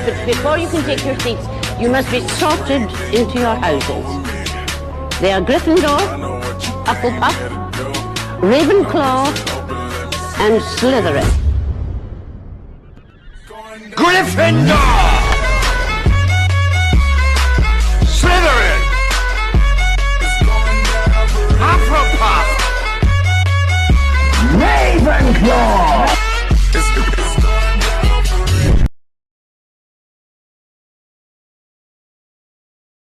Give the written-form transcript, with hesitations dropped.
but before you can take your seats, you must be sorted into your houses. They are Gryffindor, Hufflepuff, Ravenclaw, and Slytherin. Gryffindor!